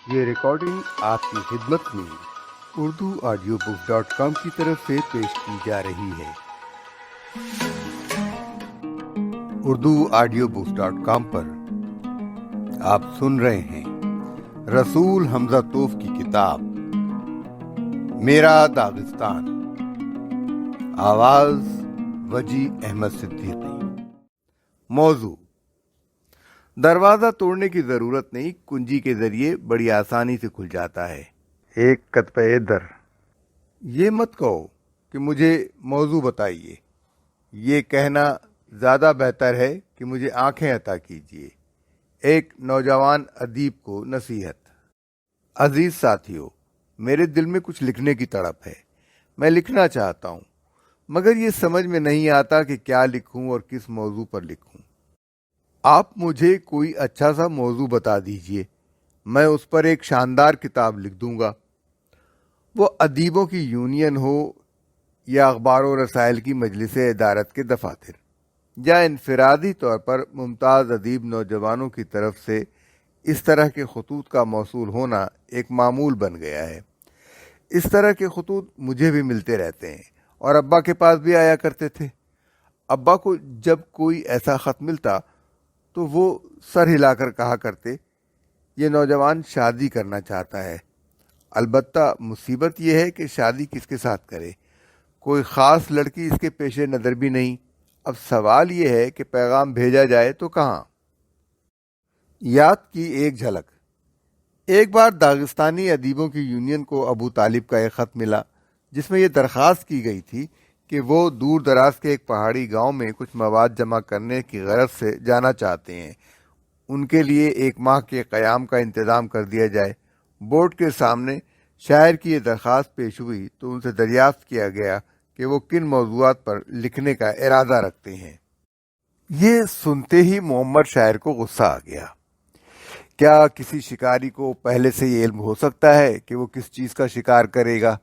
یہ ریکارڈنگ آپ کی خدمت میں urduaudiobooks.com کی طرف سے پیش کی جا رہی ہے۔ urduaudiobooks.com پر آپ سن رہے ہیں رسول حمزہ توف کی کتاب میرا داغستان، آواز وجی احمد صدیقی۔ موضوع: دروازہ توڑنے کی ضرورت نہیں، کنجی کے ذریعے بڑی آسانی سے کھل جاتا ہے۔ ایک کتبہ در۔ یہ مت کہو کہ مجھے موضوع بتائیے، یہ کہنا زیادہ بہتر ہے کہ مجھے آنکھیں عطا کیجیے۔ ایک نوجوان ادیب کو نصیحت۔ عزیز ساتھیو، میرے دل میں کچھ لکھنے کی تڑپ ہے، میں لکھنا چاہتا ہوں، مگر یہ سمجھ میں نہیں آتا کہ کیا لکھوں اور کس موضوع پر لکھوں۔ آپ مجھے کوئی اچھا سا موضوع بتا دیجئے، میں اس پر ایک شاندار کتاب لکھ دوں گا۔ وہ ادیبوں کی یونین ہو یا اخبار و رسائل کی مجلس ادارت کے دفاتر، یا انفرادی طور پر ممتاز ادیب نوجوانوں کی طرف سے اس طرح کے خطوط کا موصول ہونا ایک معمول بن گیا ہے۔ اس طرح کے خطوط مجھے بھی ملتے رہتے ہیں اور ابا کے پاس بھی آیا کرتے تھے۔ ابا کو جب کوئی ایسا خط ملتا تو وہ سر ہلا کر کہا کرتے، یہ نوجوان شادی کرنا چاہتا ہے۔ البتہ مصیبت یہ ہے کہ شادی کس کے ساتھ کرے، کوئی خاص لڑکی اس کے پیش نظر بھی نہیں۔ اب سوال یہ ہے کہ پیغام بھیجا جائے تو کہاں؟ یاد کی ایک جھلک۔ ایک بار داغستانی ادیبوں کی یونین کو ابو طالب کا ایک خط ملا، جس میں یہ درخواست کی گئی تھی کہ وہ دور دراز کے ایک پہاڑی گاؤں میں کچھ مواد جمع کرنے کی غرض سے جانا چاہتے ہیں۔ ان کے لیے 1 ماہ کے قیام کا انتظام کر دیا جائے۔ بورڈ کے سامنے شاعر کی یہ درخواست پیش ہوئی تو ان سے دریافت کیا گیا کہ وہ کن موضوعات پر لکھنے کا ارادہ رکھتے ہیں۔ یہ سنتے ہی معمر شاعر کو غصہ آ گیا۔ کیا کسی شکاری کو پہلے سے یہ علم ہو سکتا ہے کہ وہ کس چیز کا شکار کرے گا؟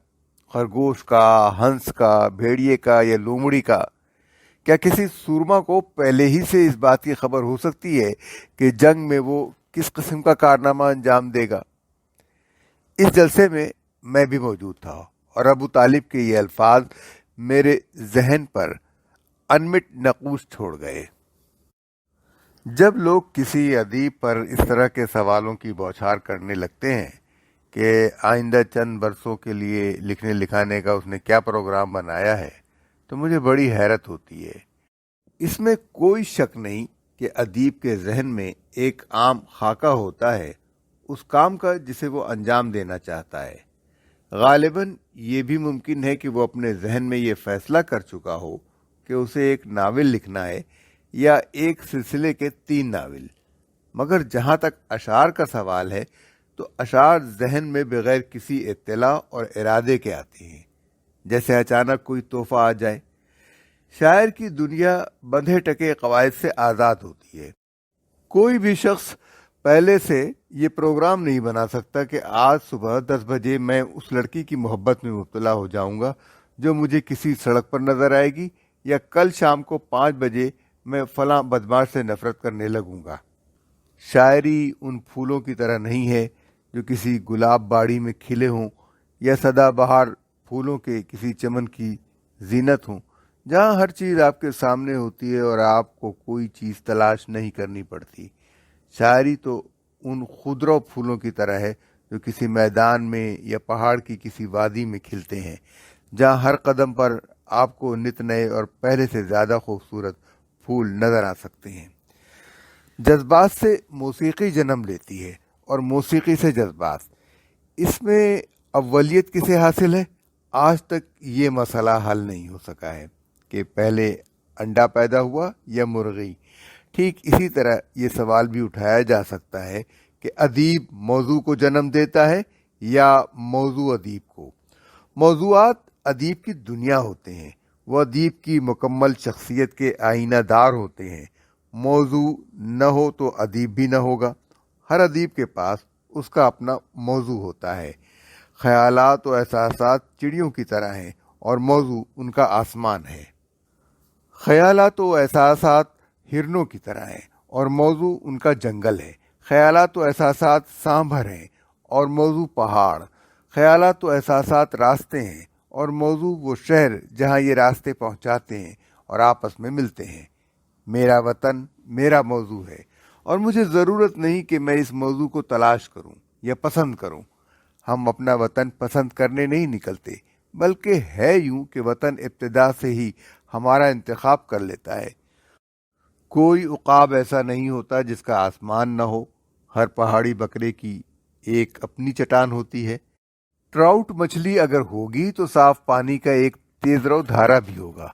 خرگوش کا، ہنس کا، بھیڑیے کا یا لومڑی کا؟ کیا کسی سورما کو پہلے ہی سے اس بات کی خبر ہو سکتی ہے کہ جنگ میں وہ کس قسم کا کارنامہ انجام دے گا؟ اس جلسے میں میں بھی موجود تھا اور ابو طالب کے یہ الفاظ میرے ذہن پر انمٹ نقوش چھوڑ گئے۔ جب لوگ کسی ادیب پر اس طرح کے سوالوں کی بوچھار کرنے لگتے ہیں کہ آئندہ چند برسوں کے لیے لکھنے لکھانے کا اس نے کیا پروگرام بنایا ہے، تو مجھے بڑی حیرت ہوتی ہے۔ اس میں کوئی شک نہیں کہ ادیب کے ذہن میں ایک عام خاکہ ہوتا ہے اس کام کا جسے وہ انجام دینا چاہتا ہے۔ غالباً یہ بھی ممکن ہے کہ وہ اپنے ذہن میں یہ فیصلہ کر چکا ہو کہ اسے ایک ناول لکھنا ہے یا ایک سلسلے کے 3 ناول، مگر جہاں تک اشعار کا سوال ہے تو اشعار ذہن میں بغیر کسی اطلاع اور ارادے کے آتے ہیں، جیسے اچانک کوئی تحفہ آ جائے۔ شاعر کی دنیا بندھے ٹکے قواعد سے آزاد ہوتی ہے۔ کوئی بھی شخص پہلے سے یہ پروگرام نہیں بنا سکتا کہ آج صبح 10 بجے میں اس لڑکی کی محبت میں مبتلا ہو جاؤں گا جو مجھے کسی سڑک پر نظر آئے گی، یا کل شام کو 5 بجے میں فلاں بدماش سے نفرت کرنے لگوں گا۔ شاعری ان پھولوں کی طرح نہیں ہے جو کسی گلاب باڑی میں کھلے ہوں یا سدا بہار پھولوں کے کسی چمن کی زینت ہوں، جہاں ہر چیز آپ کے سامنے ہوتی ہے اور آپ کو کوئی چیز تلاش نہیں کرنی پڑتی۔ شاعری تو ان خضرو پھولوں کی طرح ہے جو کسی میدان میں یا پہاڑ کی کسی وادی میں کھلتے ہیں، جہاں ہر قدم پر آپ کو نت نئے اور پہلے سے زیادہ خوبصورت پھول نظر آ سکتے ہیں۔ جذبات سے موسیقی جنم لیتی ہے اور موسیقی سے جذبات۔ اس میں اولیت کسے حاصل ہے؟ آج تک یہ مسئلہ حل نہیں ہو سکا ہے کہ پہلے انڈا پیدا ہوا یا مرغی۔ ٹھیک اسی طرح یہ سوال بھی اٹھایا جا سکتا ہے کہ ادیب موضوع کو جنم دیتا ہے یا موضوع ادیب کو۔ موضوعات ادیب کی دنیا ہوتے ہیں، وہ ادیب کی مکمل شخصیت کے آئینہ دار ہوتے ہیں۔ موضوع نہ ہو تو ادیب بھی نہ ہوگا۔ ہر ادیب کے پاس اس کا اپنا موضوع ہوتا ہے۔ خیالات و احساسات چڑیوں کی طرح ہیں اور موضوع ان کا آسمان ہے۔ خیالات و احساسات ہرنوں کی طرح ہیں اور موضوع ان کا جنگل ہے۔ خیالات و احساسات سانبھر ہیں اور موضوع پہاڑ، خیالات و احساسات راستے ہیں، اور موضوع وہ شہر جہاں یہ راستے پہنچاتے ہیں اور آپس میں ملتے ہیں۔ میرا وطن میرا موضوع ہے، اور مجھے ضرورت نہیں کہ میں اس موضوع کو تلاش کروں یا پسند کروں۔ ہم اپنا وطن پسند کرنے نہیں نکلتے، بلکہ ہے یوں کہ وطن ابتدا سے ہی ہمارا انتخاب کر لیتا ہے۔ کوئی عقاب ایسا نہیں ہوتا جس کا آسمان نہ ہو۔ ہر پہاڑی بکرے کی ایک اپنی چٹان ہوتی ہے۔ ٹراؤٹ مچھلی اگر ہوگی تو صاف پانی کا ایک تیز رو دھارا بھی ہوگا۔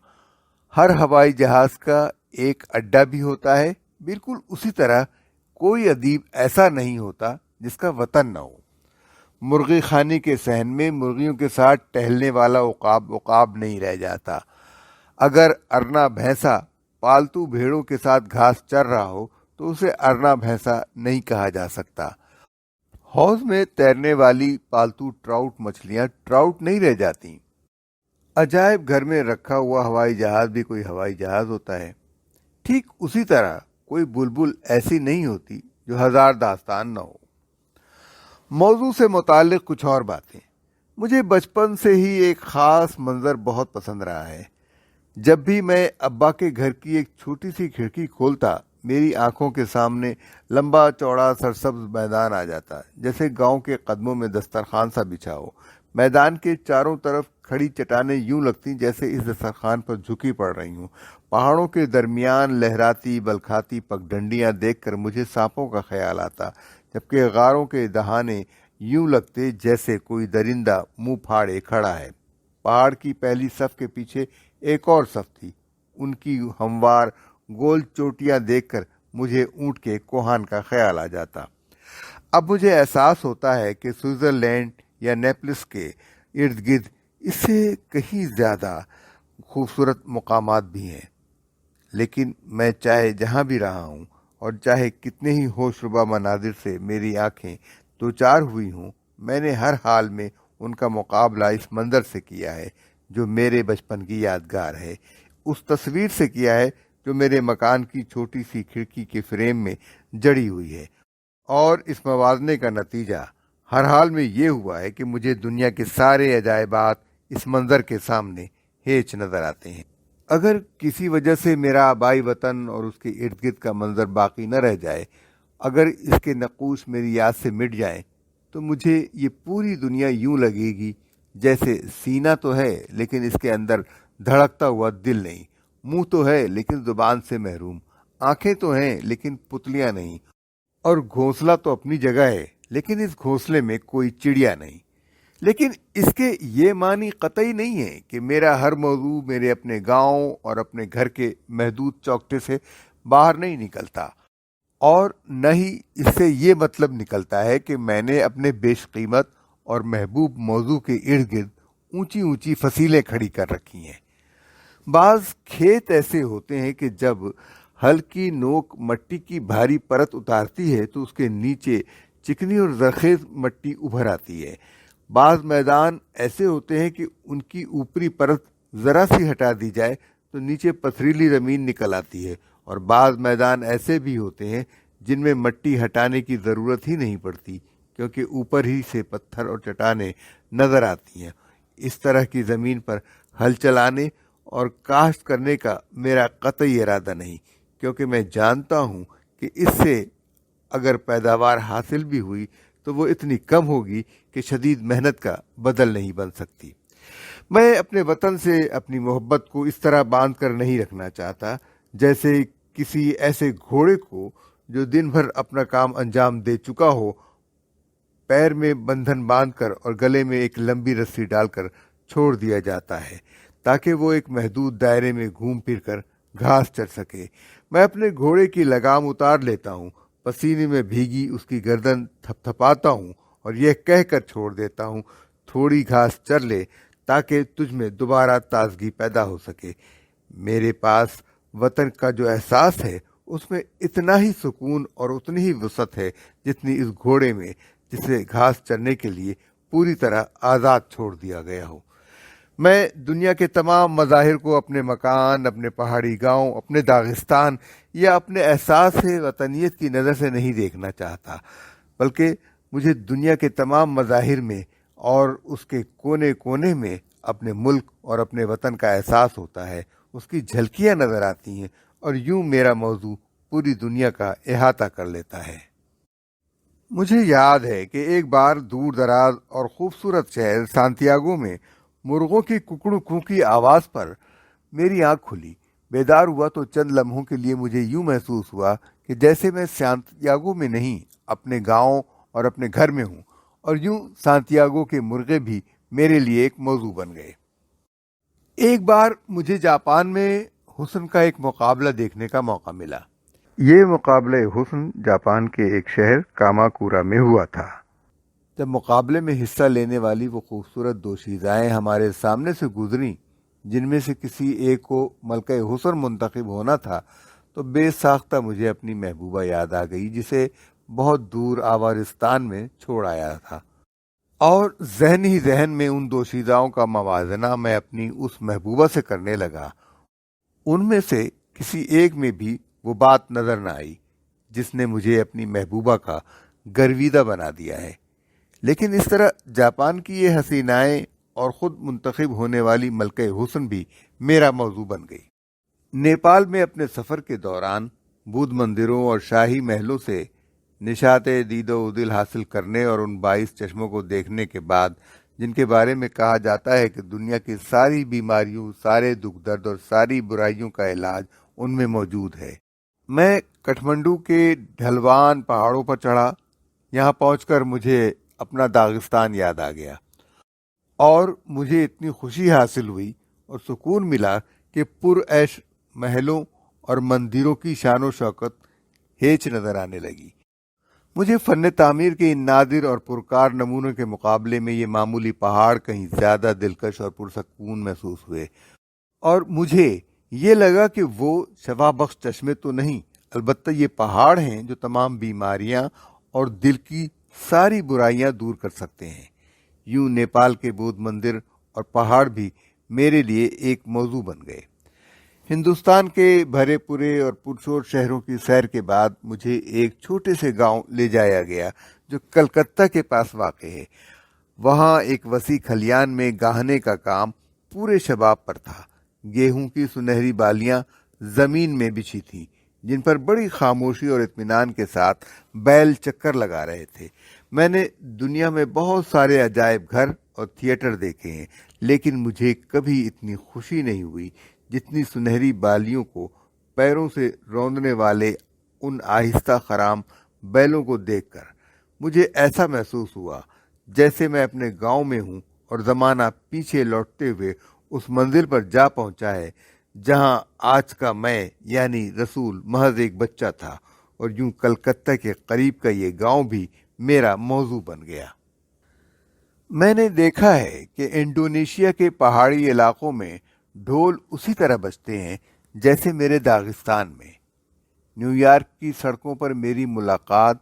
ہر ہوائی جہاز کا ایک اڈا بھی ہوتا ہے۔ بالکل اسی طرح کوئی ادیب ایسا نہیں ہوتا جس کا وطن نہ ہو۔ مرغی خانے کے صحن میں مرغیوں کے ساتھ ٹہلنے والا عقاب نہیں رہ جاتا۔ اگر ارنا بھینسا پالتو بھیڑوں کے ساتھ گھاس چر رہا ہو تو اسے ارنا بھینسا نہیں کہا جا سکتا۔ حوض میں تیرنے والی پالتو ٹراؤٹ مچھلیاں ٹراؤٹ نہیں رہ جاتی۔ عجائب گھر میں رکھا ہوا ہوائی جہاز بھی کوئی ہوائی جہاز ہوتا ہے۔ ٹھیک اسی طرح کوئی بلبل ایسی نہیں ہوتی جو ہزار داستان نہ ہو۔ موضوع سے متعلق کچھ اور باتیں۔ مجھے بچپن سے ہی ایک خاص منظر بہت پسند رہا ہے۔ جب بھی میں ابا کے گھر کی ایک چھوٹی سی کھڑکی کھولتا، میری آنکھوں کے سامنے لمبا چوڑا سرسبز میدان آ جاتا، جیسے گاؤں کے قدموں میں دسترخوان سا بچھا ہو۔ میدان کے چاروں طرف کھڑی چٹانیں یوں لگتی جیسے اس دسترخوان پر جھکی پڑ رہی ہوں۔ پہاڑوں کے درمیان لہراتی بلکھاتی پگڈنڈیاں دیکھ کر مجھے سانپوں کا خیال آتا، جبکہ غاروں کے دہانے یوں لگتے جیسے کوئی درندہ منہ پھاڑے کھڑا ہے۔ پہاڑ کی پہلی صف کے پیچھے ایک اور صف تھی۔ ان کی ہموار گول چوٹیاں دیکھ کر مجھے اونٹ کے کوہان کا خیال آ جاتا۔ اب مجھے احساس ہوتا ہے کہ سوئٹزرلینڈ یا نیپلس کے ارد گرد اس سے کہیں زیادہ خوبصورت مقامات بھی ہیں، لیکن میں چاہے جہاں بھی رہا ہوں اور چاہے کتنے ہی ہوش ربا مناظر سے میری آنکھیں دوچار ہوئی ہوں، میں نے ہر حال میں ان کا مقابلہ اس منظر سے کیا ہے جو میرے بچپن کی یادگار ہے، اس تصویر سے کیا ہے جو میرے مکان کی چھوٹی سی کھڑکی کے فریم میں جڑی ہوئی ہے۔ اور اس موازنے کا نتیجہ ہر حال میں یہ ہوا ہے کہ مجھے دنیا کے سارے عجائبات اس منظر کے سامنے ہیچ نظر آتے ہیں۔ اگر کسی وجہ سے میرا آبائی وطن اور اس کے ارد گرد کا منظر باقی نہ رہ جائے، اگر اس کے نقوش میری یاد سے مٹ جائیں، تو مجھے یہ پوری دنیا یوں لگے گی جیسے سینہ تو ہے لیکن اس کے اندر دھڑکتا ہوا دل نہیں، منہ تو ہے لیکن زبان سے محروم، آنکھیں تو ہیں لیکن پتلیاں نہیں، اور گھونسلہ تو اپنی جگہ ہے لیکن اس گھونسلے میں کوئی چڑیا نہیں۔ لیکن اس کے یہ معنی قطعی نہیں ہے کہ میرا ہر موضوع میرے اپنے گاؤں اور اپنے گھر کے محدود چوکٹے سے باہر نہیں نکلتا، اور نہ ہی اس سے یہ مطلب نکلتا ہے کہ میں نے اپنے بیش قیمت اور محبوب موضوع کے ارد گرد اونچی اونچی فصیلیں کھڑی کر رکھی ہیں۔ بعض کھیت ایسے ہوتے ہیں کہ جب ہلکی نوک مٹی کی بھاری پرت اتارتی ہے تو اس کے نیچے چکنی اور زرخیز مٹی ابھر آتی ہے۔ بعض میدان ایسے ہوتے ہیں کہ ان کی اوپری پرت ذرا سی ہٹا دی جائے تو نیچے پتھریلی زمین نکل آتی ہے، اور بعض میدان ایسے بھی ہوتے ہیں جن میں مٹی ہٹانے کی ضرورت ہی نہیں پڑتی کیونکہ اوپر ہی سے پتھر اور چٹانیں نظر آتی ہیں۔ اس طرح کی زمین پر ہل چلانے اور کاشت کرنے کا میرا قطعی ارادہ نہیں، کیونکہ میں جانتا ہوں کہ اس سے اگر پیداوار حاصل بھی ہوئی تو وہ اتنی کم ہوگی کہ شدید محنت کا بدل نہیں بن سکتی۔ میں اپنے وطن سے اپنی محبت کو اس طرح باندھ کر نہیں رکھنا چاہتا جیسے کسی ایسے گھوڑے کو جو دن بھر اپنا کام انجام دے چکا ہو، پیر میں بندھن باندھ کر اور گلے میں ایک لمبی رسی ڈال کر چھوڑ دیا جاتا ہے تاکہ وہ ایک محدود دائرے میں گھوم پھر کر گھاس چر سکے۔ میں اپنے گھوڑے کی لگام اتار لیتا ہوں، پسینے میں بھیگی اس کی گردن تھپ تھپاتا ہوں اور یہ کہہ کر چھوڑ دیتا ہوں، تھوڑی گھاس چر لے تاکہ تجھ میں دوبارہ تازگی پیدا ہو سکے۔ میرے پاس وطن کا جو احساس ہے اس میں اتنا ہی سکون اور اتنی ہی وسعت ہے جتنی اس گھوڑے میں جسے گھاس چرنے کے لیے پوری طرح آزاد چھوڑ دیا گیا ہو۔ میں دنیا کے تمام مظاہر کو اپنے مکان، اپنے پہاڑی گاؤں، اپنے داغستان یا اپنے احساس وطنیت کی نظر سے نہیں دیکھنا چاہتا، بلکہ مجھے دنیا کے تمام مظاہر میں اور اس کے کونے کونے میں اپنے ملک اور اپنے وطن کا احساس ہوتا ہے، اس کی جھلکیاں نظر آتی ہیں، اور یوں میرا موضوع پوری دنیا کا احاطہ کر لیتا ہے۔ مجھے یاد ہے کہ ایک بار دور دراز اور خوبصورت شہر سانتیاگو میں مرغوں کی ککڑوں کو کی آواز پر میری آنکھ کھلی۔ بیدار ہوا تو چند لمحوں کے لیے مجھے یوں محسوس ہوا کہ جیسے میں سانتیاگو میں نہیں، اپنے گاؤں اور اپنے گھر میں ہوں، اور یوں سانتیاگو کے مرغے بھی میرے لیے ایک موضوع بن گئے۔ ایک بار مجھے جاپان میں حسن کا ایک مقابلہ دیکھنے کا موقع ملا۔ یہ مقابلہ حسن جاپان کے ایک شہر کاماکورا میں ہوا تھا۔ جب مقابلے میں حصہ لینے والی وہ خوبصورت دوشیزائیں ہمارے سامنے سے گزریں، جن میں سے کسی ایک کو ملکہ حسن منتخب ہونا تھا، تو بے ساختہ مجھے اپنی محبوبہ یاد آ گئی، جسے بہت دور آوارستان میں چھوڑ آیا تھا، اور ذہن ہی ذہن میں ان دوشیزاؤں کا موازنہ میں اپنی اس محبوبہ سے کرنے لگا۔ ان میں سے کسی ایک میں بھی وہ بات نظر نہ آئی جس نے مجھے اپنی محبوبہ کا گرویدہ بنا دیا ہے، لیکن اس طرح جاپان کی یہ حسینائیں اور خود منتخب ہونے والی ملکہ حسن بھی میرا موضوع بن گئی۔ نیپال میں اپنے سفر کے دوران بدھ مندروں اور شاہی محلوں سے نشاط دید و دل حاصل کرنے اور ان 22 چشموں کو دیکھنے کے بعد، جن کے بارے میں کہا جاتا ہے کہ دنیا کی ساری بیماریوں، سارے دکھ درد اور ساری برائیوں کا علاج ان میں موجود ہے، میں کٹھمنڈو کے ڈھلوان پہاڑوں پر چڑھا۔ یہاں پہنچ کر مجھے اپنا داغستان یاد آ گیا، اور مجھے اتنی خوشی حاصل ہوئی اور سکون ملا کہ پرعیش محلوں اور مندروں کی شان و شوکت ہیچ نظر آنے لگی۔ مجھے فن تعمیر کے ان نادر اور پرکار نمونوں کے مقابلے میں یہ معمولی پہاڑ کہیں زیادہ دلکش اور پرسکون محسوس ہوئے، اور مجھے یہ لگا کہ وہ شفا بخش چشمے تو نہیں، البتہ یہ پہاڑ ہیں جو تمام بیماریاں اور دل کی ساری برائیاں دور کر سکتے ہیں۔ یوں نیپال کے بدھ مندر اور پہاڑ بھی میرے لیے ایک موضوع بن گئے۔ ہندوستان کے بھرے پورے اور پرشور شہروں کی سیر کے بعد مجھے ایک چھوٹے سے گاؤں لے جایا گیا جو کلکتہ کے پاس واقع ہے۔ وہاں ایک وسیع کھلیان میں گاہنے کا کام پورے شباب پر تھا۔ گیہوں کی سنہری بالیاں زمین میں بچھی تھیں، جن پر بڑی خاموشی اور اطمینان کے ساتھ بیل چکر لگا رہے تھے۔ میں نے دنیا میں بہت سارے عجائب گھر اور تھیٹر دیکھے ہیں، لیکن مجھے کبھی اتنی خوشی نہیں ہوئی جتنی سنہری بالیوں کو پیروں سے روندنے والے ان آہستہ خرام بیلوں کو دیکھ کر۔ مجھے ایسا محسوس ہوا جیسے میں اپنے گاؤں میں ہوں اور زمانہ پیچھے لوٹتے ہوئے اس منزل پر جا پہنچا ہے جہاں آج کا میں یعنی رسول محض ایک بچہ تھا، اور یوں کلکتہ کے قریب کا یہ گاؤں بھی میرا موضوع بن گیا۔ میں نے دیکھا ہے کہ انڈونیشیا کے پہاڑی علاقوں میں ڈھول اسی طرح بجتے ہیں جیسے میرے داغستان میں۔ نیو یارک کی سڑکوں پر میری ملاقات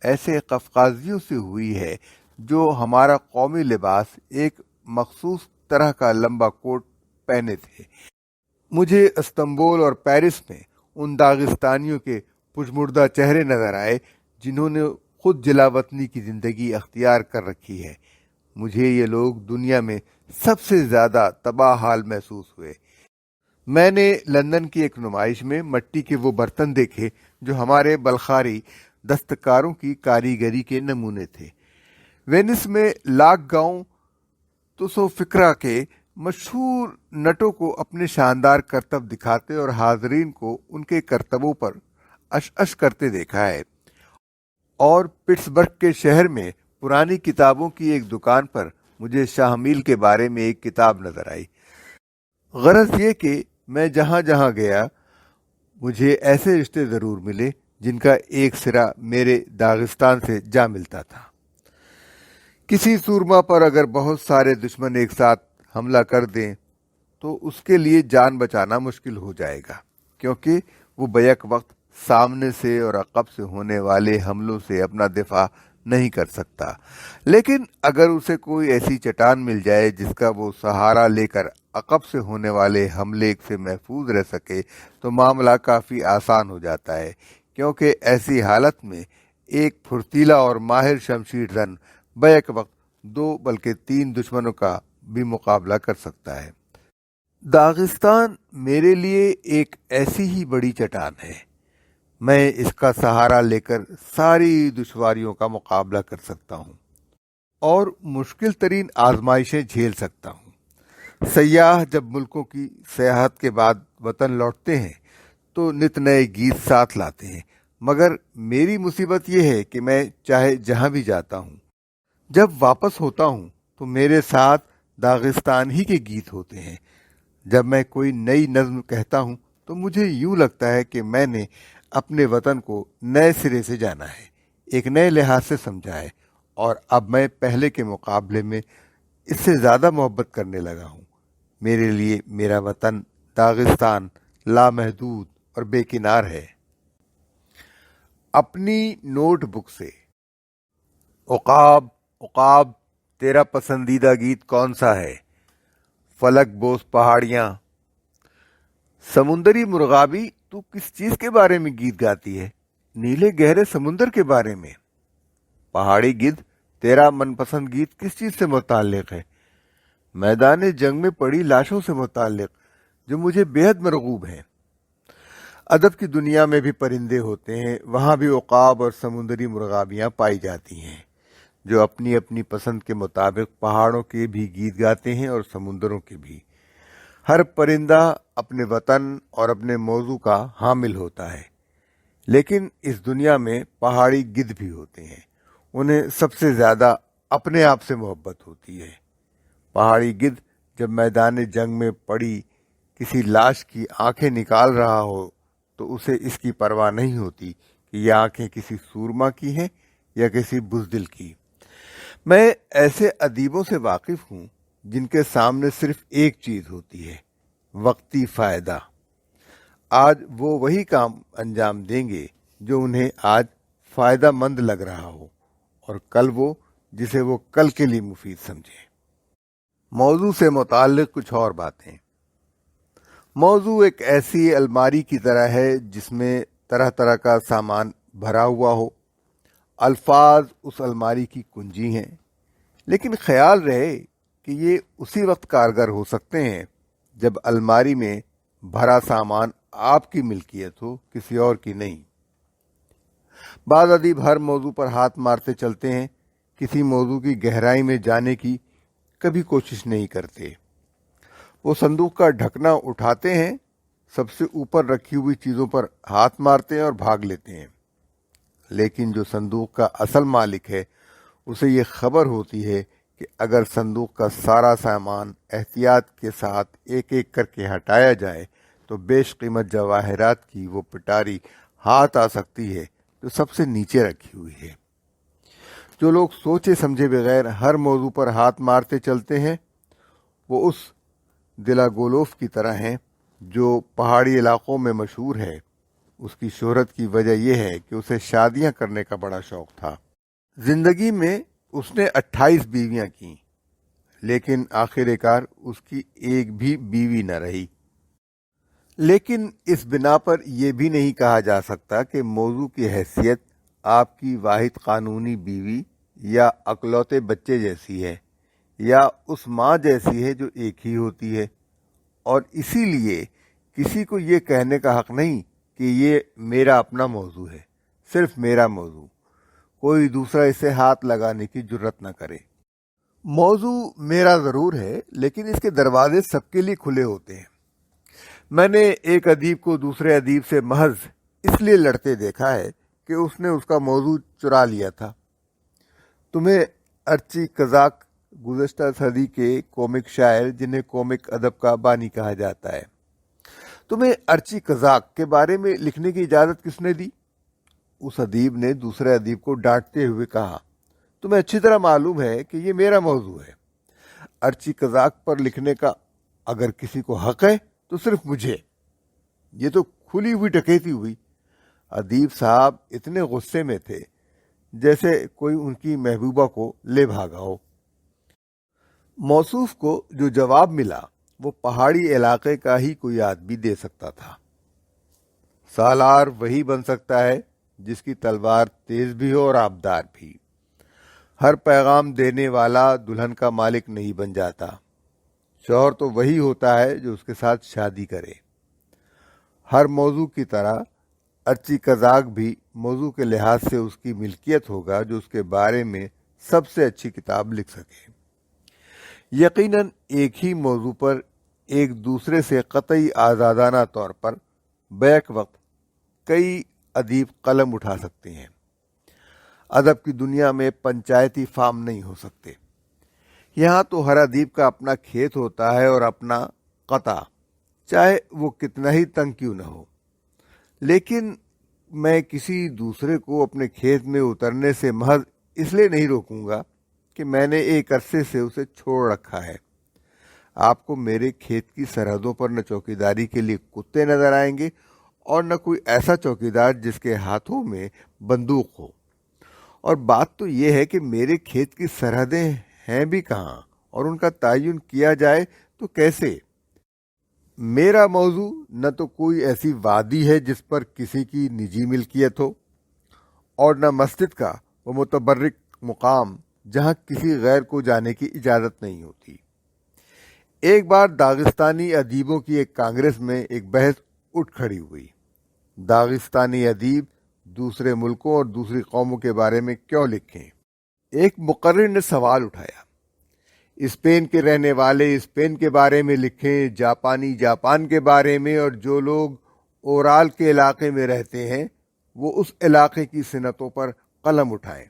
ایسے قفقازیوں سے ہوئی ہے جو ہمارا قومی لباس ایک مخصوص طرح کا لمبا کوٹ پہنے تھے۔ مجھے استنبول اور پیرس میں ان داغستانیوں کے پشمردہ چہرے نظر آئے جنہوں نے خود جلا وطنی کی زندگی اختیار کر رکھی ہے۔ مجھے یہ لوگ دنیا میں سب سے زیادہ تباہ حال محسوس ہوئے۔ میں نے لندن کی ایک نمائش میں مٹی کے وہ برتن دیکھے جو ہمارے بلخاری دستکاروں کی کاریگری کے نمونے تھے۔ وینس میں لاک گاؤں توسو فکرا کے مشہور نٹوں کو اپنے شاندار کرتب دکھاتے اور حاضرین کو ان کے کرتبوں پر اش کرتے دیکھا ہے، اور پٹسبرگ کے شہر میں پرانی کتابوں کی ایک دکان پر مجھے شاہ میل کے بارے میں ایک کتاب نظر آئی۔ غرض یہ کہ میں جہاں جہاں گیا مجھے ایسے رشتے ضرور ملے جن کا ایک سرا میرے داغستان سے جا ملتا تھا۔ کسی سورما پر اگر بہت سارے دشمن ایک ساتھ حملہ کر دیں تو اس کے لیے جان بچانا مشکل ہو جائے گا، کیونکہ وہ بیک وقت سامنے سے اور عقب سے ہونے والے حملوں سے اپنا دفاع نہیں کر سکتا۔ لیکن اگر اسے کوئی ایسی چٹان مل جائے جس کا وہ سہارا لے کر عقب سے ہونے والے حملے سے محفوظ رہ سکے تو معاملہ کافی آسان ہو جاتا ہے، کیونکہ ایسی حالت میں ایک پھرتیلا اور ماہر شمشیر زن بیک وقت 2 بلکہ 3 دشمنوں کا بھی مقابلہ کر سکتا ہے۔ داغستان میرے لیے ایک ایسی ہی بڑی چٹان ہے، میں اس کا سہارا لے کر ساری دشواریوں کا مقابلہ کر سکتا ہوں اور مشکل ترین آزمائشیں جھیل سکتا ہوں۔ سیاح جب ملکوں کی سیاحت کے بعد وطن لوٹتے ہیں تو نت نئے گیت ساتھ لاتے ہیں، مگر میری مصیبت یہ ہے کہ میں چاہے جہاں بھی جاتا ہوں، جب واپس ہوتا ہوں تو میرے ساتھ داغستان ہی کے گیت ہوتے ہیں۔ جب میں کوئی نئی نظم کہتا ہوں تو مجھے یوں لگتا ہے کہ میں نے اپنے وطن کو نئے سرے سے جانا ہے، ایک نئے لحاظ سے سمجھا ہے، اور اب میں پہلے کے مقابلے میں اس سے زیادہ محبت کرنے لگا ہوں۔ میرے لیے میرا وطن داغستان لامحدود اور بے کنار ہے۔ اپنی نوٹ بک سے: عقاب عقاب، تیرا پسندیدہ گیت کون سا ہے؟ فلک بوس پہاڑیاں۔ سمندری مرغابی، تو کس چیز کے بارے میں گیت گاتی ہے؟ نیلے گہرے سمندر کے بارے میں۔ پہاڑی گدھ، تیرا من پسند گیت کس چیز سے متعلق ہے؟ میدان جنگ میں پڑی لاشوں سے متعلق، جو مجھے بے حد مرغوب ہیں۔ ادب کی دنیا میں بھی پرندے ہوتے ہیں، وہاں بھی عقاب اور سمندری مرغابیاں پائی جاتی ہیں، جو اپنی اپنی پسند کے مطابق پہاڑوں کے بھی گیت گاتے ہیں اور سمندروں کے بھی۔ ہر پرندہ اپنے وطن اور اپنے موضوع کا حامل ہوتا ہے، لیکن اس دنیا میں پہاڑی گدھ بھی ہوتے ہیں، انہیں سب سے زیادہ اپنے آپ سے محبت ہوتی ہے۔ پہاڑی گدھ جب میدان جنگ میں پڑی کسی لاش کی آنکھیں نکال رہا ہو تو اسے اس کی پرواہ نہیں ہوتی کہ یہ آنکھیں کسی سورما کی ہیں یا کسی بزدل کی۔ میں ایسے ادیبوں سے واقف ہوں جن کے سامنے صرف ایک چیز ہوتی ہے: وقتی فائدہ۔ آج وہ وہی کام انجام دیں گے جو انہیں آج فائدہ مند لگ رہا ہو، اور کل وہ جسے وہ کل کے لیے مفید سمجھیں۔ موضوع سے متعلق کچھ اور باتیں۔ موضوع ایک ایسی الماری کی طرح ہے جس میں طرح طرح کا سامان بھرا ہوا ہو۔ الفاظ اس الماری کی کنجی ہیں، لیکن خیال رہے کہ یہ اسی وقت کارگر ہو سکتے ہیں جب الماری میں بھرا سامان آپ کی ملکیت ہو، کسی اور کی نہیں۔ بعض ادیب ہر موضوع پر ہاتھ مارتے چلتے ہیں، کسی موضوع کی گہرائی میں جانے کی کبھی کوشش نہیں کرتے۔ وہ صندوق کا ڈھکنا اٹھاتے ہیں، سب سے اوپر رکھی ہوئی چیزوں پر ہاتھ مارتے ہیں اور بھاگ لیتے ہیں، لیکن جو صندوق کا اصل مالک ہے اسے یہ خبر ہوتی ہے کہ اگر صندوق کا سارا سامان احتیاط کے ساتھ ایک ایک کر کے ہٹایا جائے تو بیش قیمت جواہرات کی وہ پٹاری ہاتھ آ سکتی ہے جو سب سے نیچے رکھی ہوئی ہے۔ جو لوگ سوچے سمجھے بغیر ہر موضوع پر ہاتھ مارتے چلتے ہیں، وہ اس دلاگولوف کی طرح ہیں جو پہاڑی علاقوں میں مشہور ہے۔ اس کی شہرت کی وجہ یہ ہے کہ اسے شادیاں کرنے کا بڑا شوق تھا۔ زندگی میں اس نے 28 بیویاں کیں، لیکن آخر کار اس کی ایک بھی بیوی نہ رہی۔ لیکن اس بنا پر یہ بھی نہیں کہا جا سکتا کہ موضوع کی حیثیت آپ کی واحد قانونی بیوی یا اکلوتے بچے جیسی ہے، یا اس ماں جیسی ہے جو ایک ہی ہوتی ہے، اور اسی لیے کسی کو یہ کہنے کا حق نہیں کہ یہ میرا اپنا موضوع ہے، صرف میرا موضوع، کوئی دوسرا اسے ہاتھ لگانے کی جرت نہ کرے۔ موضوع میرا ضرور ہے، لیکن اس کے دروازے سب کے لیے کھلے ہوتے ہیں۔ میں نے ایک ادیب کو دوسرے ادیب سے محض اس لیے لڑتے دیکھا ہے کہ اس نے اس کا موضوع چرا لیا تھا۔ تمہیں ارچی کزاک، گزشتہ صدی کے کومک شاعر جنہیں کومک ادب کا بانی کہا جاتا ہے، تمہیں ارچی کزاک کے بارے میں لکھنے کی اجازت کس نے دی؟ اس ادیب نے دوسرے ادیب کو ڈانٹتے ہوئے کہا، تمہیں اچھی طرح معلوم ہے کہ یہ میرا موضوع ہے۔ ارچی کزاک پر لکھنے کا اگر کسی کو حق ہے تو صرف مجھے۔ یہ تو کھلی ہوئی ڈکیتی ہوئی۔ ادیب صاحب اتنے غصے میں تھے جیسے کوئی ان کی محبوبہ کو لے بھاگا ہو۔ موصوف کو جو جواب ملا وہ پہاڑی علاقے کا ہی کوئی آدمی دے سکتا تھا۔ سالار وہی بن سکتا ہے جس کی تلوار تیز بھی ہو اور آبدار بھی۔ ہر پیغام دینے والا دلہن کا مالک نہیں بن جاتا، شوہر تو وہی ہوتا ہے جو اس کے ساتھ شادی کرے۔ ہر موضوع کی طرح ارچی قزاق بھی موضوع کے لحاظ سے اس کی ملکیت ہوگا جو اس کے بارے میں سب سے اچھی کتاب لکھ سکے۔ یقیناً ایک ہی موضوع پر ایک دوسرے سے قطعی آزادانہ طور پر بیک وقت کئی ادیب قلم اٹھا سکتے ہیں۔ ادب کی دنیا میں پنچایتی فارم نہیں ہو سکتے۔ یہاں تو ہر ادیب کا اپنا کھیت ہوتا ہے اور اپنا قطع، چاہے وہ کتنا ہی تنگ کیوں نہ ہو۔ لیکن میں کسی دوسرے کو اپنے کھیت میں اترنے سے محض اس لیے نہیں روکوں گا کہ میں نے ایک عرصے سے اسے چھوڑ رکھا ہے۔ آپ کو میرے کھیت کی سرحدوں پر نہ چوکیداری کے لیے کتے نظر آئیں گے اور نہ کوئی ایسا چوکیدار جس کے ہاتھوں میں بندوق ہو۔ اور بات تو یہ ہے کہ میرے کھیت کی سرحدیں ہیں بھی کہاں اور ان کا تعین کیا جائے تو کیسے؟ میرا موضوع نہ تو کوئی ایسی وادی ہے جس پر کسی کی نجی ملکیت ہو، اور نہ مسجد کا وہ متبرک مقام جہاں کسی غیر کو جانے کی اجازت نہیں ہوتی۔ ایک بار داغستانی ادیبوں کی ایک کانگریس میں ایک بحث اٹھ کھڑی ہوئی، داغستانی ادیب دوسرے ملکوں اور دوسری قوموں کے بارے میں کیوں لکھیں؟ ایک مقرر نے سوال اٹھایا، اسپین کے رہنے والے اسپین کے بارے میں لکھیں، جاپانی جاپان کے بارے میں، اور جو لوگ اورال کے علاقے میں رہتے ہیں وہ اس علاقے کی صنعتوں پر قلم اٹھائیں۔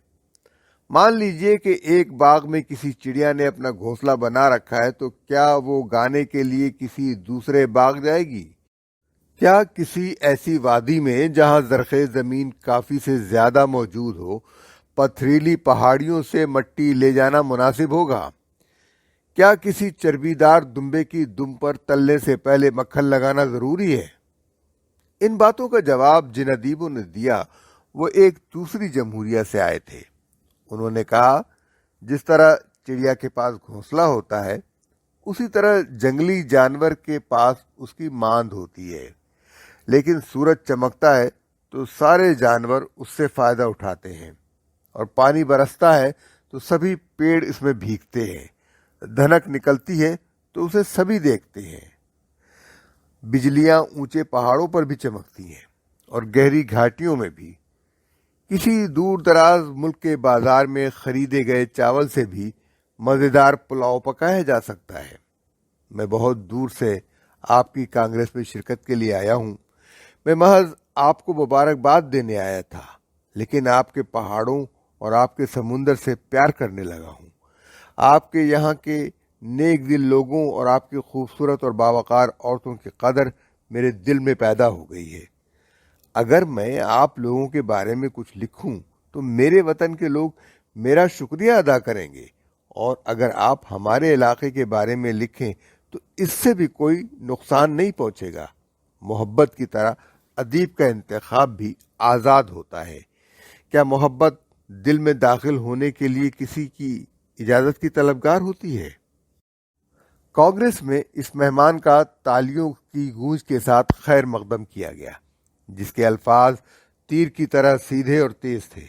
مان لیجئے کہ ایک باغ میں کسی چڑیا نے اپنا گھونسلہ بنا رکھا ہے، تو کیا وہ گانے کے لیے کسی دوسرے باغ جائے گی؟ کیا کسی ایسی وادی میں جہاں زرخیز زمین کافی سے زیادہ موجود ہو پتھریلی پہاڑیوں سے مٹی لے جانا مناسب ہوگا؟ کیا کسی چربیدار دمبے کی دم پر تلنے سے پہلے مکھن لگانا ضروری ہے؟ ان باتوں کا جواب جن ادیبوں نے دیا وہ ایک دوسری جمہوریہ سے آئے تھے۔ انہوں نے کہا، جس طرح چڑیا کے پاس گھونسلہ ہوتا ہے اسی طرح جنگلی جانور کے پاس اس کی ماند ہوتی ہے، لیکن سورج چمکتا ہے تو سارے جانور اس سے فائدہ اٹھاتے ہیں، اور پانی برستا ہے تو سبھی پیڑ اس میں بھیگتے ہیں، دھنک نکلتی ہے تو اسے سبھی دیکھتے ہیں۔ بجلیاں اونچے پہاڑوں پر بھی چمکتی ہیں اور گہری گھاٹیوں میں بھی۔ کسی دور دراز ملک کے بازار میں خریدے گئے چاول سے بھی مزیدار پلاؤ پکایا جا سکتا ہے۔ میں بہت دور سے آپ کی کانگریس میں شرکت کے لیے آیا ہوں۔ میں محض آپ کو مبارکباد دینے آیا تھا، لیکن آپ کے پہاڑوں اور آپ کے سمندر سے پیار کرنے لگا ہوں۔ آپ کے یہاں کے نیک دل لوگوں اور آپ کی خوبصورت اور باوقار عورتوں کی قدر میرے دل میں پیدا ہو گئی ہے۔ اگر میں آپ لوگوں کے بارے میں کچھ لکھوں تو میرے وطن کے لوگ میرا شکریہ ادا کریں گے، اور اگر آپ ہمارے علاقے کے بارے میں لکھیں تو اس سے بھی کوئی نقصان نہیں پہنچے گا۔ محبت کی طرح ادیب کا انتخاب بھی آزاد ہوتا ہے۔ کیا محبت دل میں داخل ہونے کے لیے کسی کی اجازت کی طلبگار ہوتی ہے؟ کانگریس میں اس مہمان کا تالیوں کی گونج کے ساتھ خیر مقدم کیا گیا، جس کے الفاظ تیر کی طرح سیدھے اور تیز تھے۔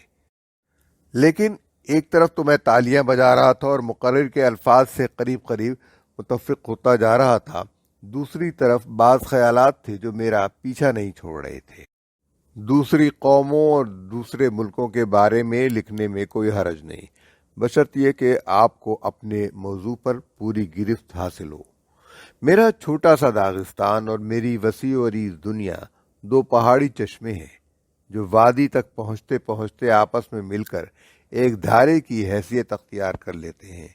لیکن ایک طرف تو میں تالیاں بجا رہا تھا اور مقرر کے الفاظ سے قریب قریب متفق ہوتا جا رہا تھا، دوسری طرف بعض خیالات تھے جو میرا پیچھا نہیں چھوڑ رہے تھے۔ دوسری قوموں اور دوسرے ملکوں کے بارے میں لکھنے میں کوئی حرج نہیں، بشرط یہ کہ آپ کو اپنے موضوع پر پوری گرفت حاصل ہو۔ میرا چھوٹا سا داغستان اور میری وسیع و عریض دنیا دو پہاڑی چشمے ہیں جو وادی تک پہنچتے پہنچتے آپس میں مل کر ایک دھارے کی حیثیت اختیار کر لیتے ہیں۔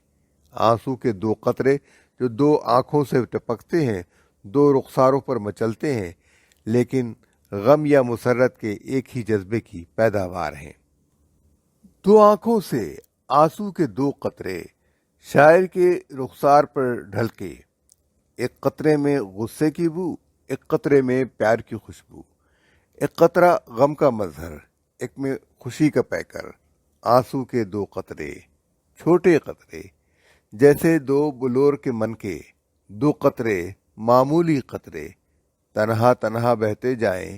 آنسو کے دو قطرے جو دو آنکھوں سے ٹپکتے ہیں، دو رخساروں پر مچلتے ہیں، لیکن غم یا مسرت کے ایک ہی جذبے کی پیداوار ہیں۔ دو آنکھوں سے آنسو کے دو قطرے شاعر کے رخسار پر ڈھلکے، ایک قطرے میں غصے کی بو، ایک قطرے میں پیار کی خوشبو، ایک قطرہ غم کا مظہر، ایک میں خوشی کا پیکر۔ آنسو کے دو قطرے، چھوٹے قطرے، جیسے دو بلور کے من کے، دو قطرے، معمولی قطرے، تنہا تنہا بہتے جائیں،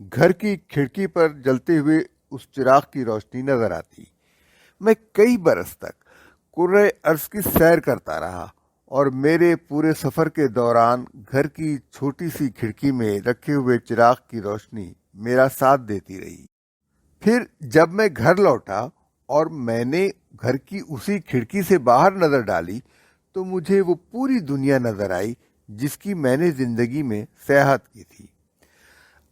گھر کی کھڑکی پر جلتے ہوئے اس چراغ کی روشنی نظر آتی۔ میں کئی برس تک کرۂ ارض کی سیر کرتا رہا اور میرے پورے سفر کے دوران گھر کی چھوٹی سی کھڑکی میں رکھے ہوئے چراغ کی روشنی میرا ساتھ دیتی رہی۔ پھر جب میں گھر لوٹا اور میں نے گھر کی اسی کھڑکی سے باہر نظر ڈالی تو مجھے وہ پوری دنیا نظر آئی جس کی میں نے زندگی میں سیاحت کی تھی۔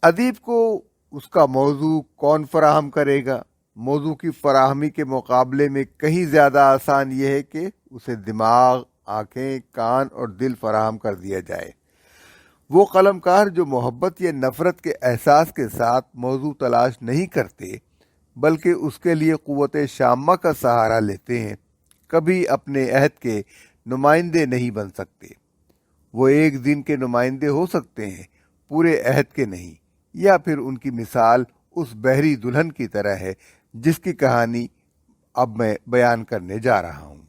ادیب کو اس کا موضوع کون فراہم کرے گا؟ موضوع کی فراہمی کے مقابلے میں کہیں زیادہ آسان یہ ہے کہ اسے دماغ، آنکھیں، کان اور دل فراہم کر دیا جائے۔ وہ قلمکار جو محبت یا نفرت کے احساس کے ساتھ موضوع تلاش نہیں کرتے بلکہ اس کے لیے قوت شامہ کا سہارا لیتے ہیں، کبھی اپنے عہد کے نمائندے نہیں بن سکتے۔ وہ ایک دن کے نمائندے ہو سکتے ہیں، پورے عہد کے نہیں، یا پھر ان کی مثال اس بحری دلہن کی طرح ہے جس کی کہانی اب میں بیان کرنے جا رہا ہوں۔